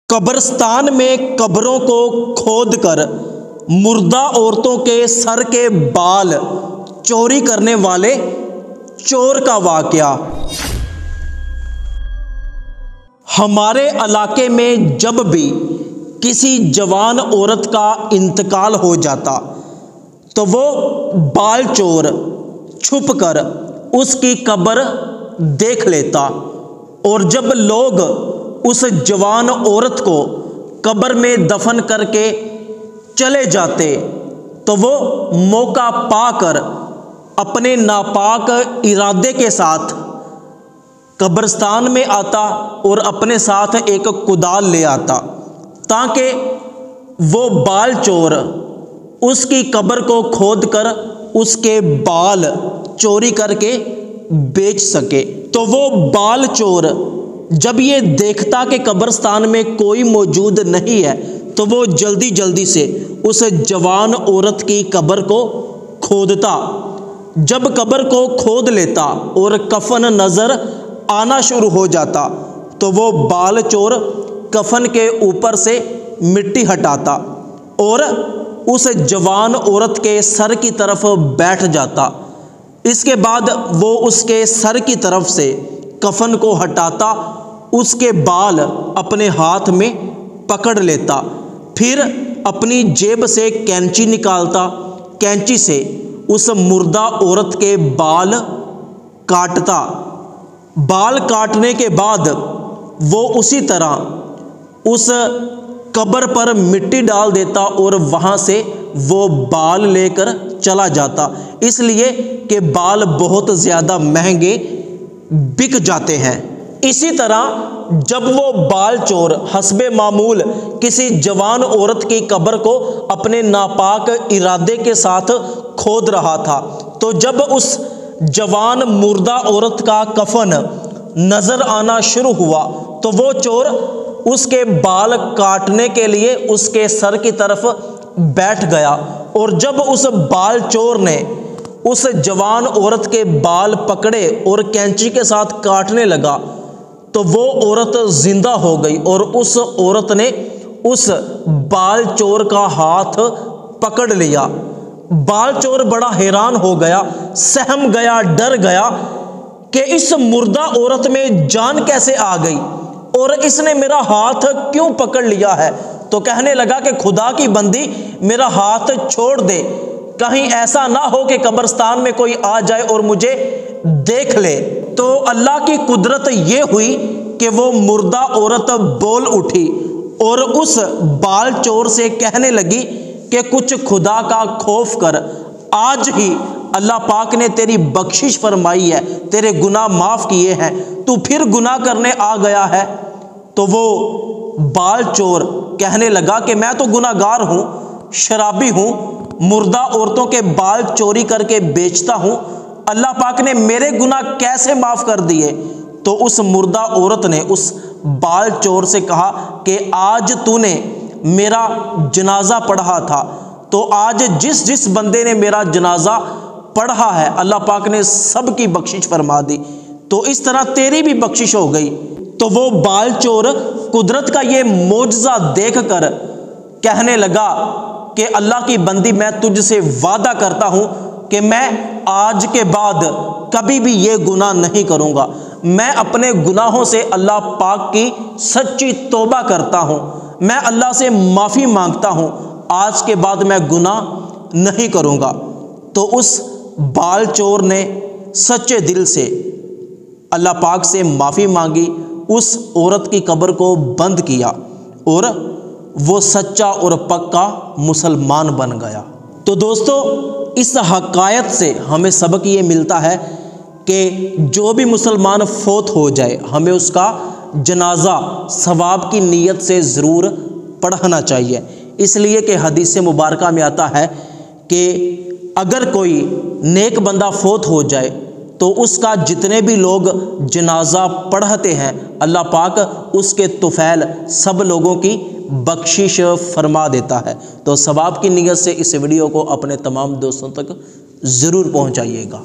قبرستان میں قبروں کو کھود کر مردہ عورتوں کے سر کے بال چوری کرنے والے چور کا واقعہ۔ ہمارے علاقے میں جب بھی کسی جوان عورت کا انتقال ہو جاتا تو وہ بال چور چھپ کر اس کی قبر دیکھ لیتا، اور جب لوگ اس جوان عورت کو قبر میں دفن کر کے چلے جاتے تو وہ موقع پا کر اپنے ناپاک ارادے کے ساتھ قبرستان میں آتا اور اپنے ساتھ ایک کدال لے آتا تاکہ وہ بال چور اس کی قبر کو کھود کر اس کے بال چوری کر کے بیچ سکے۔ تو وہ بال چور جب یہ دیکھتا کہ قبرستان میں کوئی موجود نہیں ہے تو وہ جلدی جلدی سے اس جوان عورت کی قبر کو کھودتا۔ جب قبر کو کھود لیتا اور کفن نظر آنا شروع ہو جاتا تو وہ بال چور کفن کے اوپر سے مٹی ہٹاتا اور اس جوان عورت کے سر کی طرف بیٹھ جاتا۔ اس کے بعد وہ اس کے سر کی طرف سے کفن کو ہٹاتا، اس کے بال اپنے ہاتھ میں پکڑ لیتا، پھر اپنی جیب سے کینچی نکالتا، کینچی سے اس مردہ عورت کے بال کاٹتا۔ بال کاٹنے کے بعد وہ اسی طرح اس قبر پر مٹی ڈال دیتا اور وہاں سے وہ بال لے کر چلا جاتا، اس لیے کہ بال بہت زیادہ مہنگے بک جاتے ہیں۔ اسی طرح جب وہ بال چور حسب معمول کسی جوان عورت کی قبر کو اپنے ناپاک ارادے کے ساتھ کھود رہا تھا تو جب اس جوان مردہ عورت کا کفن نظر آنا شروع ہوا تو وہ چور اس کے بال کاٹنے کے لیے اس کے سر کی طرف بیٹھ گیا، اور جب اس بال چور نے اس جوان عورت کے بال پکڑے اور کینچی کے ساتھ کاٹنے لگا تو وہ عورت زندہ ہو گئی، اور اس عورت نے اس بال چور کا ہاتھ پکڑ لیا۔ بال چور بڑا حیران ہو گیا، سہم گیا، ڈر گیا کہ اس مردہ عورت میں جان کیسے آ گئی اور اس نے میرا ہاتھ کیوں پکڑ لیا ہے؟ تو کہنے لگا کہ خدا کی بندی میرا ہاتھ چھوڑ دے، کہیں ایسا نہ ہو کہ قبرستان میں کوئی آ جائے اور مجھے دیکھ لے۔ تو اللہ کی قدرت یہ ہوئی کہ وہ مردہ عورت بول اٹھی اور اس بال چور سے کہنے لگی کہ کچھ خدا کا خوف کر، آج ہی اللہ پاک نے تیری بخشش فرمائی ہے، تیرے گناہ معاف کیے ہیں، تو پھر گناہ کرنے آ گیا ہے؟ تو وہ بال چور کہنے لگا کہ میں تو گناہ گار ہوں، شرابی ہوں، مردہ عورتوں کے بال چوری کر کے بیچتا ہوں، اللہ پاک نے میرے گناہ کیسے معاف کر دیے؟ تو اس مردہ عورت نے اس بال چور سے کہا کہ آج تو نے میرا جنازہ پڑھا تھا، تو آج جس جس بندے نے میرا جنازہ پڑھا ہے اللہ پاک نے سب کی بخشش فرما دی، تو اس طرح تیری بھی بخشش ہو گئی۔ تو وہ بال چور قدرت کا یہ معجزہ دیکھ کر کہنے لگا کہ اللہ کی بندی میں تجھ سے وعدہ کرتا ہوں کہ میں آج کے بعد کبھی بھی یہ گناہ نہیں کروں گا، میں اپنے گناہوں سے اللہ پاک کی سچی توبہ کرتا ہوں، میں اللہ سے معافی مانگتا ہوں، آج کے بعد میں گناہ نہیں کروں گا۔ تو اس بال چور نے سچے دل سے اللہ پاک سے معافی مانگی، اس عورت کی قبر کو بند کیا اور وہ سچا اور پکا مسلمان بن گیا۔ تو دوستو، اس حقائق سے ہمیں سبق یہ ملتا ہے کہ جو بھی مسلمان فوت ہو جائے ہمیں اس کا جنازہ ثواب کی نیت سے ضرور پڑھنا چاہیے، اس لیے کہ حدیث مبارکہ میں آتا ہے کہ اگر کوئی نیک بندہ فوت ہو جائے تو اس کا جتنے بھی لوگ جنازہ پڑھتے ہیں اللہ پاک اس کے طفیل سب لوگوں کی بخشش فرما دیتا ہے۔ تو ثواب کی نیت سے اس ویڈیو کو اپنے تمام دوستوں تک ضرور پہنچائیے گا۔